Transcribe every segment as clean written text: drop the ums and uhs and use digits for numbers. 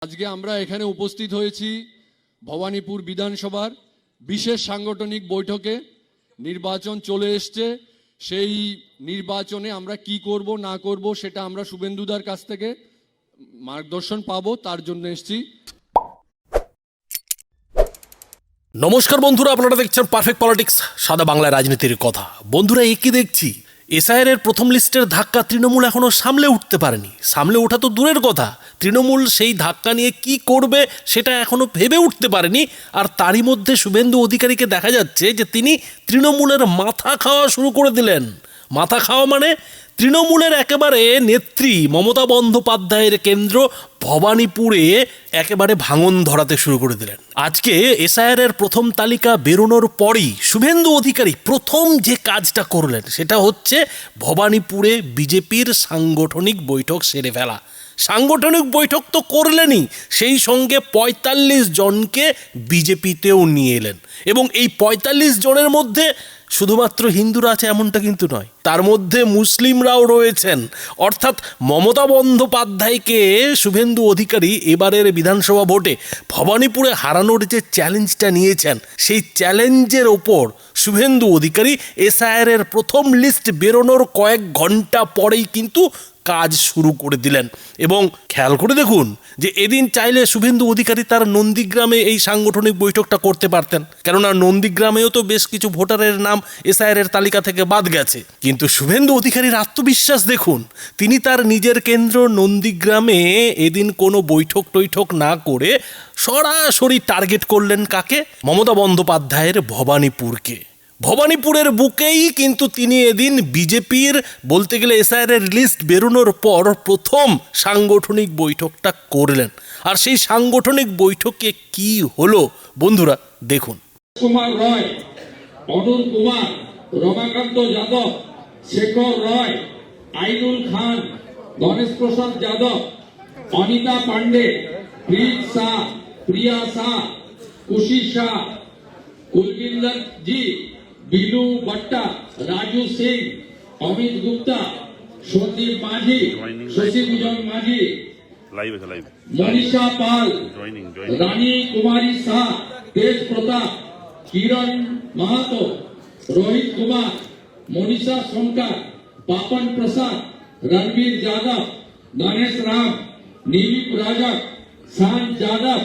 আজকে আমরা এখানে উপস্থিত হয়েছি ভবানীপুর বিধানসভার বিশেষ সাংগঠনিক বৈঠকে। নির্বাচন চলে এসছে, সেই নির্বাচনে আমরা কি করব না করব সেটা আমরা শুভেন্দুদার কাছ থেকে মার্গদর্শন পাবো, তার জন্য এসেছি। নমস্কার বন্ধুরা, আপনারা দেখছেন পারফেক্ট পলিটিক্স, সাদা বাংলায় রাজনীতির কথা। বন্ধুরা, একই দেখছি এসআইআর এর প্রথম লিস্টের ধাক্কা তৃণমূল এখনো সামলে উঠতে পারেনি। সামলে ওঠা তো দূরের কথা, তৃণমূল সেই ধাক্কা নিয়ে কি করবে সেটা এখনো ভেবে উঠতে পারেনি। আর তারই মধ্যে শুভেন্দু অধিকারীকে দেখা যাচ্ছে যে তিনি তৃণমূলের মাথা খাওয়া শুরু করে দিলেন। মাথা খাওয়া মানে তৃণমূলের একেবারে নেত্রী মমতা বন্দ্যোপাধ্যায়ের কেন্দ্র ভবানীপুরে একেবারে ভাঙন ধরাতে শুরু করে দিলেন। আজকে এসআইআর এর প্রথম তালিকা বেরোনোর পরই শুভেন্দু অধিকারী প্রথম যে কাজটা করলেন সেটা হচ্ছে ভবানীপুরে বিজেপির সাংগঠনিক বৈঠক সেরে ফেলা। সাংগঠনিক বৈঠক তো করলেনই, সেই সঙ্গে ৪৫ জনকে বিজেপিতেও নিয়ে এলেন। এবং এই ৪৫ জনের মধ্যে শুধুমাত্র হিন্দুরা আছে এমনটা কিন্তু নয়, তার মধ্যে মুসলিমরাও রয়েছেন। অর্থাৎ মমতা বন্দ্যোপাধ্যায়কে শুভেন্দু অধিকারী এবারের বিধানসভা ভোটে ভবানীপুরে হারানোর যে চ্যালেঞ্জটা নিয়েছেন, সেই চ্যালেঞ্জের ওপর শুভেন্দু অধিকারী এসআইআর এর প্রথম লিস্ট বেরোনোর কয়েক ঘন্টা পরেই কিন্তু কাজ শুরু করে দিলেন। এবং খেয়াল করে দেখুন যে এদিন চাইলে শুভেন্দু অধিকারী তার নন্দীগ্রামে এই সাংগঠনিক বৈঠকটা করতে পারতেন, কেননা নন্দীগ্রামেও তো বেশ কিছু ভোটারের নাম এসআইআর এর তালিকা থেকে বাদ গেছে। কিন্তু শুভেন্দু অধিকারীর আত্মবিশ্বাস দেখুন, তিনি তার নিজের কেন্দ্র নন্দীগ্রামে এদিন কোনো বৈঠক টৈঠক না করে সরাসরি টার্গেট করলেন কাকে? মমতা বন্দ্যোপাধ্যায়ের ভবানীপুরকে। ভবানীপুরের বুকেই কিন্তু তিনি এদিন বিজেপির বলতে গেলে এসআইআর এর লিস্ট বেরোনোর পর প্রথম সাংগঠনিক বৈঠকটা করলেন। আর সেই সাংগঠনিক বৈঠকে কি হলো বন্ধুরা দেখুন। কুমার রয়, অরুণ কুমার, রমাকান্ত যাদব, শেখর রয়, আইনুল খান, গণেশ প্রসাদ যাদব, অনিতা পান্ডে, প্রিত শাহ, প্রিয়া শাহ, কুশি শাহ, কুলবিন্দর জি, বিলু ভট্টা, রাজু সিং, অমিত গুপ্তা, সন্দীপ মাঝি, শশী ভূষণ মাঝি, মনীষা পাল, রানী কুমারী শাহ, তেজ প্রতাপ, কিরণ মাহাতো, রোহিত কুমার, মনীষা শঙ্কর, পাপন প্রসাদ, রণবীর যাদব, গণेश राम, नीलिप राजक, शान যাদব,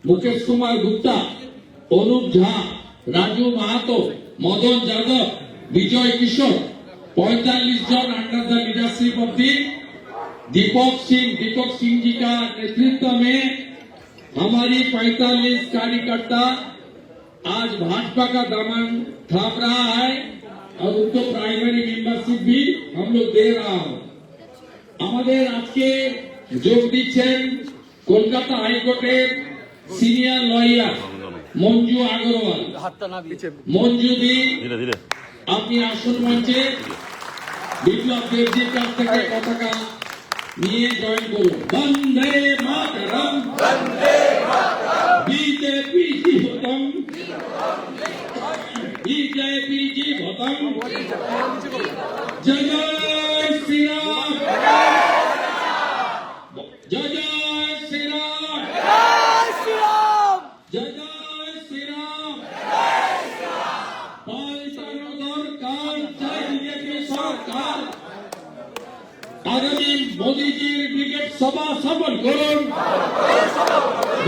मुकेश कुमार गुप्ता, অনুপ झा, राजू মাহাতো, मदन যাদব, विजय किशोर। 45 जन under the leadership of Deepak Singh ji का नेतृत्व में हमारी 45 कार्यकर्ता आज भाजपा का दामन थाप रहा है और उनको प्राइमरी मेंबरशिप भी हम लोग दे रहा हूं। আমাদের আজকে যোগ দিচ্ছেন কলকাতা হাইকোর্টের সিনিয়র লয়ার মঞ্জু আগরওয়াল। মঞ্জু দি, আপনি আসন মঞ্চে বিপ্লব দেবজির কাছ থেকে পতাকা নিয়ে জয়েন করুন। বন্দে মাতরম, বন্দে মাতরম, বিজেপি জীবতম, বিজেপি জীবতম, জয় জয় শ্রীরাম, জয় জয় শ্রীরাম, জয় জয় শ্রীরাম। পাল্টানো দরকার, জয় বিজেপি সরকার। আগামী মোদীজির ব্রিগেড সভা সফল করুন,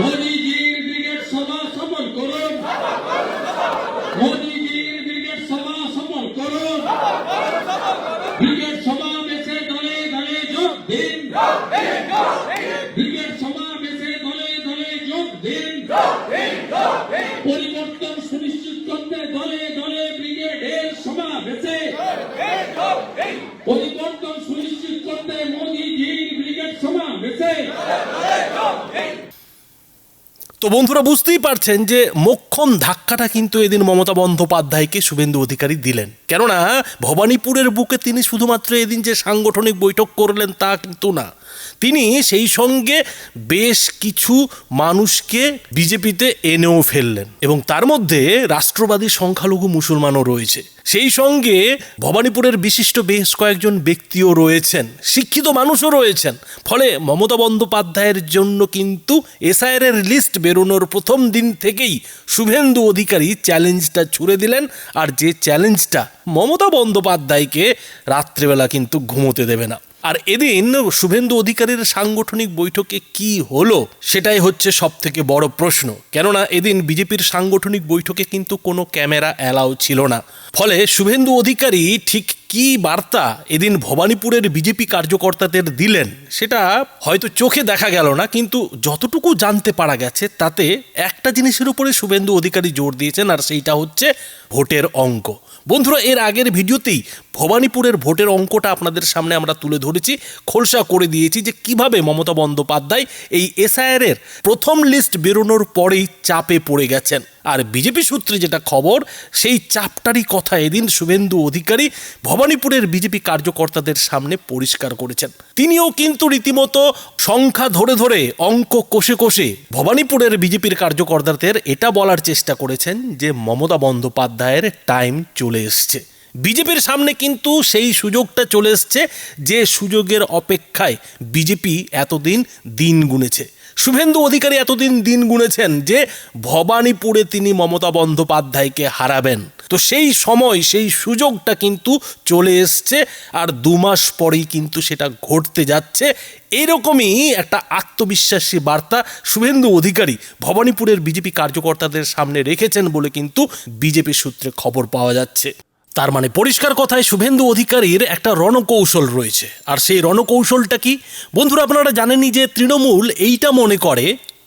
মোদীজির ব্রিগেড সভা সফল করুন, মোদীজির ব্রিগেড সভা সফল করুন। ব্রিগেড সমাবেশে দলে দলে যোগ দিন, ব্রিগেড সমাবেশে দলে দলে যোগ দিন। পরিবর্তন সুনিশ্চিত করতে দলে দলে ব্রিগেডের সমাবেশে, পরিবর্তন সুনিশ্চিত করতে মোদীজির ব্রিগেড সমাবেশে। তো বন্ধুরা, বুঝতেই পারছেন যে মোক্ষম ধাক্কাটা কিন্তু এদিন মমতা বন্দ্যোপাধ্যায়কে শুভেন্দু অধিকারী দিলেন। কেননা ভবানীপুরের বুকে তিনি শুধুমাত্র এদিন যে সাংগঠনিক বৈঠক করলেন তা কিন্তু না, তিনি সেই সঙ্গে বেশ কিছু মানুষকে বিজেপিতে এনেও ফেললেন এবং তার মধ্যে রাষ্ট্রবাদী সংখ্যালঘু মুসলমানও রয়েছে। সেই সঙ্গে ভবানীপুরের বিশিষ্ট বেশ কয়েকজন ব্যক্তিও রয়েছেন, শিক্ষিত মানুষও রয়েছেন। ফলে মমতা বন্দ্যোপাধ্যায়ের জন্য কিন্তু এসআইআর লিস্ট বেরোনোর প্রথম দিন থেকেই শুভেন্দু অধিকারী চ্যালেঞ্জটা ছুড়ে দিলেন, আর যে চ্যালেঞ্জটা মমতা বন্দ্যোপাধ্যায়কে রাত্রেবেলা কিন্তু ঘুমোতে দেবে না। আর এদিন শুভেন্দু অধিকারীর সাংগঠনিক বৈঠকে কি হলো সেটাই হচ্ছে সব থেকে বড় প্রশ্ন, কেননা এদিন বিজেপির সাংগঠনিক বৈঠকে কিন্তু কোনো ক্যামেরা অ্যালাউ ছিল না। ফলে শুভেন্দু অধিকারী ঠিক কি বার্তা এদিন ভবানীপুরের বিজেপি কার্যকর্তাদের দিলেন সেটা হয়তো চোখে দেখা গেল না, কিন্তু যতটুকু জানতে পারা গেছে তাতে একটা জিনিসের উপরে শুভেন্দু অধিকারী জোর দিয়েছেন, আর সেইটা হচ্ছে ভোটের অঙ্ক। বন্ধুরা, এর আগের ভিডিওতেই ভবানীপুরের ভোটের অঙ্কটা আপনাদের সামনে আমরা তুলে ধরেছি, খোলসা করে দিয়েছি যে কিভাবে মমতা বন্দ্যোপাধ্যায় এই এসআইআর প্রথম লিস্ট বেরোনোর পরেই চাপে পড়ে গেছেন। আর বিজেপি সূত্রে যেটা খবর, সেই চাপটারই কথা এদিন শুভেন্দু অধিকারী ভবানীপুরের বিজেপি কার্যকর্তাদের সামনে পরিষ্কার করেছেন। তিনিও কিন্তু রীতিমতো সংখ্যা ধরে ধরে অঙ্ক কষে কষে ভবানীপুরের বিজেপির কার্যকর্তাদের এটা বলার চেষ্টা করেছেন যে মমতা বন্দ্যোপাধ্যায়ের টাইম চলে এসছে। বিজেপির সামনে কিন্তু সেই সুযোগটা চলে এসছে যে সুযোগের অপেক্ষায় বিজেপি এতদিন দিন গুনেছে। শুভেন্দু অধিকারী এতদিন দিন গুনেছেন যে ভবানীপুরে তিনি মমতা বন্দ্যোপাধ্যায়কে হারাবেন। তো সেই সময় সেই সুযোগটা কিন্তু চলে এসছে, আর 2 মাস পরেই কিন্তু সেটা ঘটতে যাচ্ছে। এইরকমই একটা আত্মবিশ্বাসী বার্তা শুভেন্দু অধিকারী ভবানীপুরের বিজেপি কার্যকর্তাদের সামনে রেখেছেন বলে কিন্তু বিজেপি সূত্রে খবর পাওয়া যাচ্ছে। তার মানে পরিষ্কার কথায় শুভেন্দু অধিকারীর একটা রণকৌশল রয়েছে। আর সেই রণকৌশলটা কি বন্ধুরা, আপনারা জানেনই যে তৃণমূল এইটা মনে করে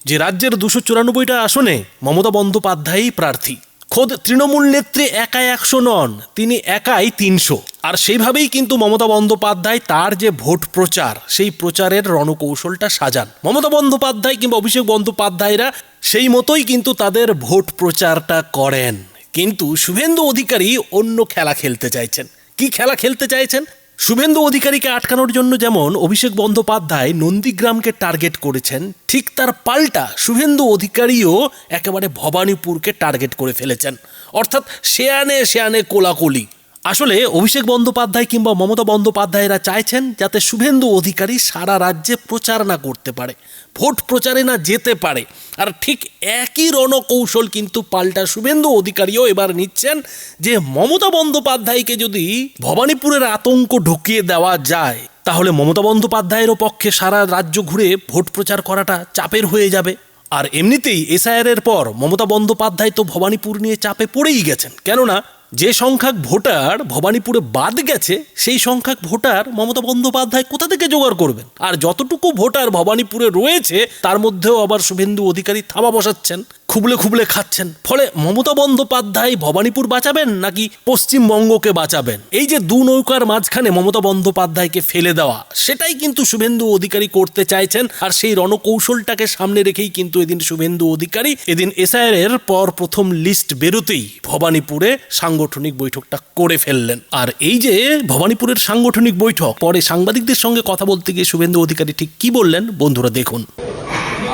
যে রাজ্যের 294টা আসনে মমতা বন্দ্যোপাধ্যায়ই প্রার্থী। খোদ তৃণমূল নেত্রী একাই 100 নন, তিনি একাই 300। আর সেইভাবেই কিন্তু মমতা বন্দ্যোপাধ্যায় তার যে ভোট প্রচার, সেই প্রচারের রণকৌশলটা সাজান। মমতা বন্দ্যোপাধ্যায় কিংবা অভিষেক বন্দ্যোপাধ্যায়রা সেই মতোই কিন্তু তাদের ভোট প্রচারটা করেন। কিন্তু শুভেন্দু অধিকারী অন্য খেলা খেলতে চাইছেন। কি খেলা খেলতে চাইছেন? শুভেন্দু অধিকারীকে আটকানোর জন্য যেমন অভিষেক বন্দ্যোপাধ্যায় নন্দীগ্রামকে টার্গেট করেছেন, ঠিক তার পাল্টা শুভেন্দু অধিকারীও একেবারে ভবানীপুরকে টার্গেট করে ফেলেছেন। অর্থাৎ শেয়ানে শেয়ানে কোলাকুলি। আসলে অভিষেক বন্দ্যোপাধ্যায় কিংবা মমতা বন্দ্যোপাধ্যায়রা চাইছেন যাতে শুভেন্দু অধিকারী সারা রাজ্যে প্রচার না করতে পারে, ভোট প্রচারে না যেতে পারে। আর ঠিক একই রণকৌশল কিন্তু পাল্টা শুভেন্দু অধিকারীও এবার নিচ্ছেন যে মমতা বন্দ্যোপাধ্যায়কে যদি ভবানীপুরের আতঙ্ক ঢুকিয়ে দেওয়া যায় তাহলে মমতা বন্দ্যোপাধ্যায়েরও পক্ষে সারা রাজ্য ঘুরে ভোট প্রচার করাটা চাপের হয়ে যাবে। আর এমনিতেই এসআইআর পর মমতা বন্দ্যোপাধ্যায় তো ভবানীপুর নিয়ে চাপে পড়েই গেছেন, কেননা যে সংখ্যক ভোটার ভবানীপুরে বাদ গেছে সেই সংখ্যক ভোটার মমতা বন্দ্যোপাধ্যায় কোথা থেকে জোগাড় করবেন। আর যতটুকু ভোটার ভবানীপুরে রয়েছে তার মধ্যেও আবার শুভেন্দু অধিকারী থাবা বসাচ্ছেন, খুবলে খুবলে খাচ্ছেন। ফলে মমতা বন্দ্যোপাধ্যায় ভবানীপুর বাঁচাবেন নাকি পশ্চিমবঙ্গকে বাঁচাবেন, এই যে 2 নৌকার মাঝখানে মমতা বন্দ্যোপাধ্যায়কে ফেলে দেওয়া, সেটাই কিন্তু শুভেন্দু অধিকারী করতে চাইছেন। আর সেই রণকৌশলটাকে সামনে রেখেই কিন্তু এদিন শুভেন্দু অধিকারী এদিন এসআইআর পর প্রথম লিস্ট বেরোতেই ভবানীপুরে সাংগঠনিক বৈঠকটা করে ফেললেন। আর এই যে ভবানীপুরের সাংগঠনিক বৈঠক, পরে সাংবাদিকদের সঙ্গে কথা বলতে গিয়ে শুভেন্দু অধিকারী ঠিক কি বললেন বন্ধুরা দেখুন।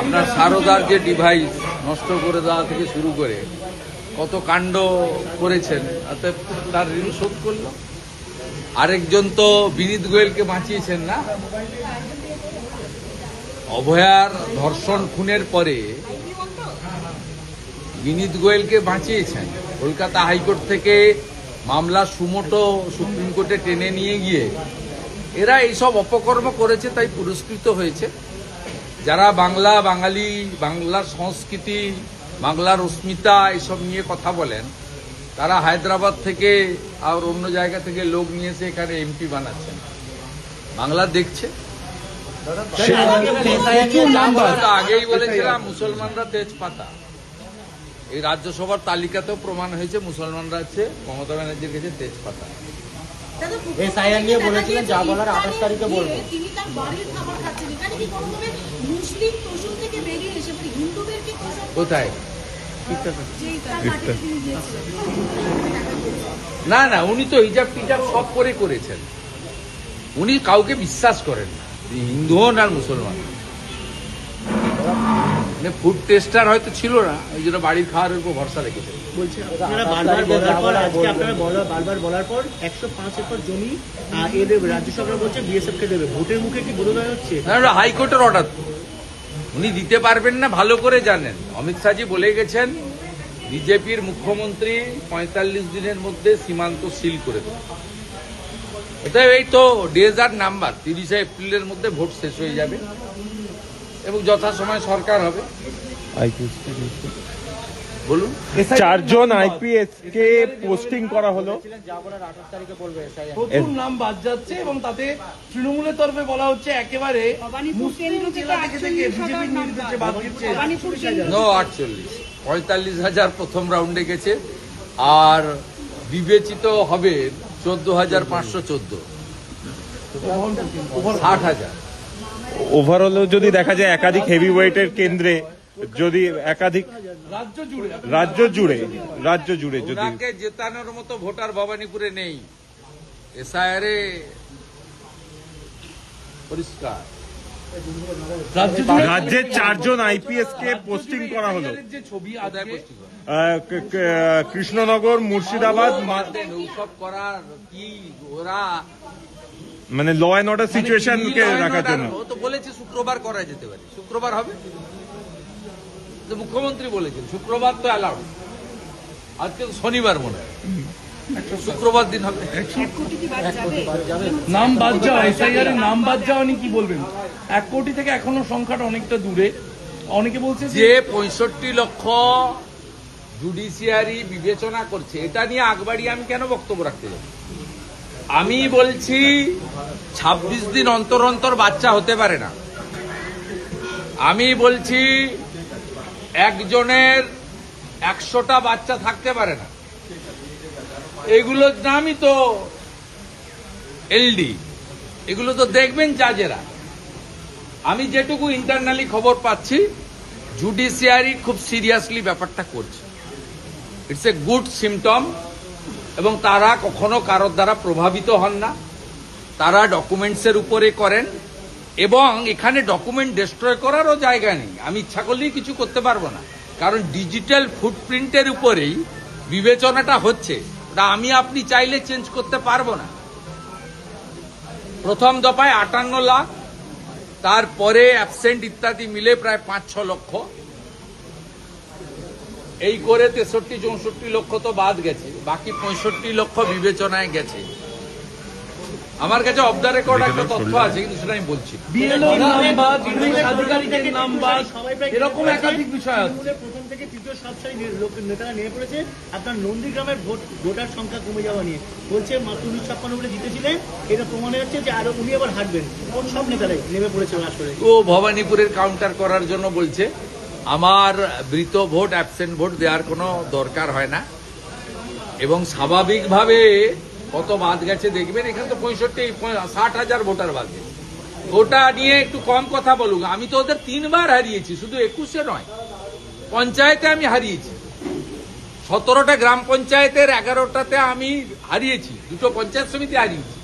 আপনার সারদার যে ডিভাইস নষ্ট করে দেওয়া থেকে শুরু করে কত কাণ্ড করেছেন, তার ঋণ শোধ করলো। আরেকজন তো বিনীত গোয়েলকে বাঁচিয়েছেন না, অভয়ার ধর্ষণ খুনের পরে বিনীত গোয়েলকে বাঁচিয়েছেন। কলকাতা হাইকোর্ট থেকে মামলা সুমোটো সুপ্রিম কোর্টে টেনে নিয়ে গিয়ে এরা এইসব অপকর্ম করেছে, তাই পুরস্কৃত হয়েছে। যারা বাংলা, বাঙালি, বাংলার সংস্কৃতি, বাংলার অস্মিতা এসব নিয়ে কথা বলেন, তারা হায়দ্রাবাদ থেকে আর অন্য জায়গা থেকে লোক নিয়ে এসে এখানে এমপি বানাচ্ছেন। বাংলা দেখছে। আগেই বলেছিলাম মুসলমানরা তেজপাতা। এই রাজ্যসভার তালিকাতেও প্রমাণ হয়েছে মুসলমানরা হচ্ছে মমতা ব্যানার্জির কাছে তেজপাতা। এসআইআর নিয়ে বলেছিলেন যা বলার 28 তারিখে বলবো। তিনি তার বাড়ির খাবার খাচ্ছেন, এখানে কি কোনোভাবে মুসলিম তোষণ থেকে বেরিয়ে এসে হিন্দুদেরকে কোথায়? না না, উনি তো হিজাব টিজাব সব করে করেছেন। উনি কাউকে বিশ্বাস করেন না। হিন্দু হন আর মুসলমান, মানে ফুড টেস্টার হয়তো ছিল না, ওই জন্য বাড়ির খাওয়ার উপর ভরসা রেখেছে। বলছে আপনারা বারবার বলার পর আজকে আপনারা বারবার বলার পর 105 একর জমি এদের রাজ্য সরকার বলছে বিএসএফ কে দেবে, ভোটের মুখে কি বোধোদয় হচ্ছে? হাইকোর্টের অর্ডার উনি দিতে পারবেন না, ভালো করে জানেন। অমিত শাহজি বলে গেছেন বিজেপির মুখ্যমন্ত্রী 45 দিনের মধ্যে সীমান্ত সিল করে দেবে। এটা এই তো ডেজ আর নাম্বার, 30 এপ্রিলের মধ্যে ভোট শেষ হয়ে যাবে এবং যথাসময়ে সরকার হবে। বলুন। 4 জন আইপিএস কে পোস্টিং করা হলো। যা বলার 28 তারিখে বলবে এসআইআর। প্রথম নাম বাদ যাচ্ছে এবং তাতে তৃণমূলের তরফে বলা হচ্ছে একেবারে ভবানীপুর কেন্দ্র থেকে বিজেপির নির্দেশে বাদ দিচ্ছে। ভবানীপুর কেন্দ্র নো 48, 45,000 প্রথম রাউন্ডে গেছে আর বিবেচিত হবে 14,514, 60,000। ওভারঅল যদি দেখা যায় একাধিক হেভি ওয়েটের কেন্দ্রে, যদি একাধিক রাজ্য জুড়ে যদি ওনাকে জেতানোর মতো ভোটার ভবানীপুরে নেই। এসআইআরে পরিষ্কার রাজ্যের 4 জন আইপিএস কে পোস্টিং করা হলো। যে ছবি আদায় করছি কৃষ্ণনগর, মুর্শিদাবাদ, ওসব করার কি ওরা মানে ল অ্যান্ড অর্ডার সিচুয়েশন কে রাখার জন্য। ও তো বলেছে শুক্রবার করা যেতে পারে, শুক্রবার হবে তো মুখ্যমন্ত্রী বলেছেন শুক্রবার তো অ্যালাউড। আজকে তো শনিবার মনে হয়, শুক্রবার দিন হবে। 1 কোটি কি বাদ যাবে? নাম বাদ যাওয়া, এসআইআর এর নাম বাদ যাওয়া নিয়ে কি বলবেন? 1 কোটি থেকে এখনো সংখ্যাটা অনেকটা দূরে। অনেকে বলছে যে 65 লক্ষ জুডিশিয়ারি বিবেচনা করছে, এটা নিয়ে আগবাড়িয়ে আমি কেন বক্তব্য রাখতে যাব? আমি বলছি 26 দিন অন্তর অন্তর বাচ্চা হতে পারে না। আমি বলছি একজনের 100টা বাচ্চা থাকতে পারে না। এগুলোর নামই তো এলডি, এগুলো তো দেখবেন জাজেরা। আমি যেটুকু ইন্টারনালি খবর পাচ্ছি জুডিশিয়ারি খুব সিরিয়াসলি ব্যাপারটা করছে। ইটস এ গুড সিমটম এবং তারা কখনো কারোর দ্বারা প্রভাবিত হন না। তারা ডকুমেন্টসের উপরে করেন এবং এখানে ডকুমেন্ট ডিস্ট্রয় করারও জায়গা নেই। আমি ইচ্ছা করলেই কিছু করতে পারবো না, কারণ ডিজিটাল ফুটপ্রিন্টের উপরেই বিবেচনাটা হচ্ছে। ওটা আমি আপনি চাইলে চেঞ্জ করতে পারবো না। প্রথম দফায় 58 লাখ, তারপরে অ্যাবসেন্ট ইত্যাদি মিলে প্রায় 5-6 লক্ষ, এই করে 63-64 লক্ষ তো বাদ গেছে, বাকি 65 লক্ষ বিবেচনায় গেছে। আমার কাছে অফ দ্য রেকর্ড একটা তথ্য আছে, কিন্তু সেটা আমি বলছি। বিএলওর নাম বাদ, পুলিশ আধিকারিকের নাম বাদ, এরকম একাধিক বিষয় আছে। প্রথম থেকে তৃতীয় সব সারি নেতারা নেমে পড়েছে আপনার নন্দীগ্রামের ভোটার সংখ্যা কমে যাওয়া নিয়ে। বলছে মাত্র 56 বলে জিতেছিলেন, এটা প্রমাণ হচ্ছে যে আরো উনি আবার হারবেন। কোন সব নেতারাই নেমে পড়েছে আসলে। ও ভবানীপুরের কাউন্টার করার জন্য বলছে। আমার মৃত ভোট, অ্যাবসেন্ট ভোট দেওয়ার কোনো দরকার হয় না এবং স্বাভাবিকভাবে কত বাদ গেছে দেখবেন। এখানে তো 65-60,000 ভোটার বাদ গেছে। ওটা নিয়ে একটু কম কথা বলুক। আমি তো ওদের 3 বার হারিয়েছি, শুধু 21-এ নয়, পঞ্চায়েতে আমি হারিয়েছি। 17টা গ্রাম পঞ্চায়েতের 11টাতে আমি হারিয়েছি, 2টো পঞ্চায়েত সমিতি হারিয়েছি।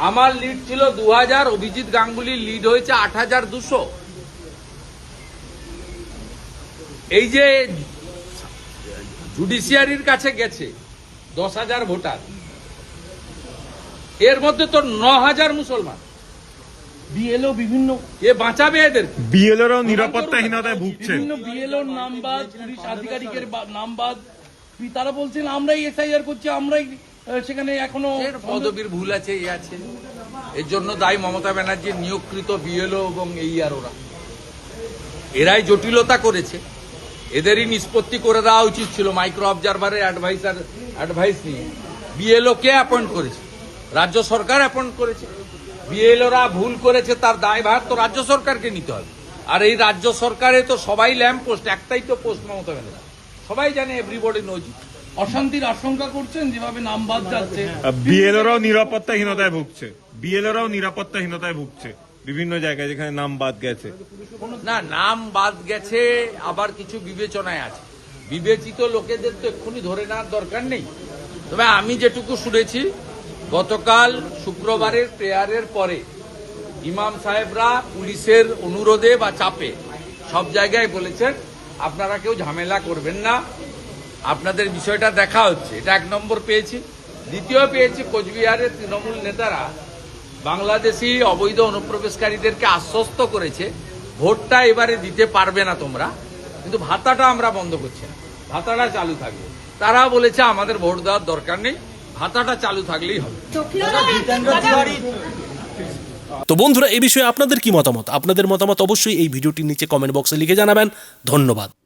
আমার লিড ছিল 2000, অভিজিৎ গাঙ্গুলির লিড হয়েছে 8,200। এই যে জুডিশিয়ারির কাছে গেছে 10,000 ভোটার, এর মধ্যে তো 9,000 মুসলমান। বিএলও বিভিন্ন এ বাঁচাবে এদের? বিএলওরাও নিরাপত্তাহীনতায় ভুগছে। বিভিন্ন বিএলওর নাম বাদ, পুলিশ আধিকারিকের নাম বাদ। তারা বলছেন আমরাই এসআইআর করছি, আমরাই সেখানে এখনো এর পদবীর ভুল আছে, এ আছে। এর জন্য দায়ী মমতা ব্যানার্জির নিয়োগকৃত বিএলও এবং আর ওরা, এরাই জটিলতা করেছে। এদেরই নিষ্পত্তি করে দেওয়া উচিত ছিল। মাইক্রো অবজারভারের অ্যাডভাইস নিয়ে বিএলও কে অ্যাপয়েন্ট করেছে? রাজ্য সরকার অ্যাপয়েন্ট করেছে। বিএলওরা ভুল করেছে, তার দায়ভার তো রাজ্য সরকারকে নিতে হবে। আর এই রাজ্য সরকারে তো সবাই ল্যাম্প পোস্ট, একটাই তো পোস্ট মমতা ব্যানার্জি, সবাই জানে, এভরিবডি নোজ। অশান্তির আশঙ্কা করছেন যেভাবে নাম বাদ যাচ্ছে। বিএলওরাও নিরাপত্তাহীনতায় ভুগছে বিভিন্ন জায়গায় যেখানে নাম বাদ গেছে। না, নাম বাদ গেছে, আবার কিছু বিবেচনায় আছে। বিবেচিত লোকেদের তো এক্ষুনি ধরে নেওয়ার দরকার নেই। তবে আমি যেটুকু শুনেছি, গতকাল শুক্রবারের প্রেয়ারের পরে ইমাম সাহেবরা পুলিশের অনুরোধে বা চাপে সব জায়গায় বলেছেন আপনারা কেউ ঝামেলা করবেন না, আপনাদের বিষয়টা দেখা হচ্ছে। এটা 1 নম্বর পেয়েছি। দ্বিতীয় পেয়েছি, কোচবিহারের তৃণমূল নেতারা বাংলাদেশি অবৈধ অনুপ্রবেশকারীদেরকে আশ্বস্ত করেছে ভোটটা এবারে দিতে পারবে না তোমরা, কিন্তু ভাতাটা আমরা বন্ধ করছি না, ভাতাটা চালু থাকবে। তারা বলেছে আমাদের ভোট দেওয়ার দরকার নেই, ভাতাটা চালু থাকলেই হবে। তো বন্ধুরা, এই বিষয়ে আপনাদের কি মতামত? আপনাদের মতামত অবশ্যই এই ভিডিওটির নিচে কমেন্ট বক্সে লিখে জানাবেন। ধন্যবাদ।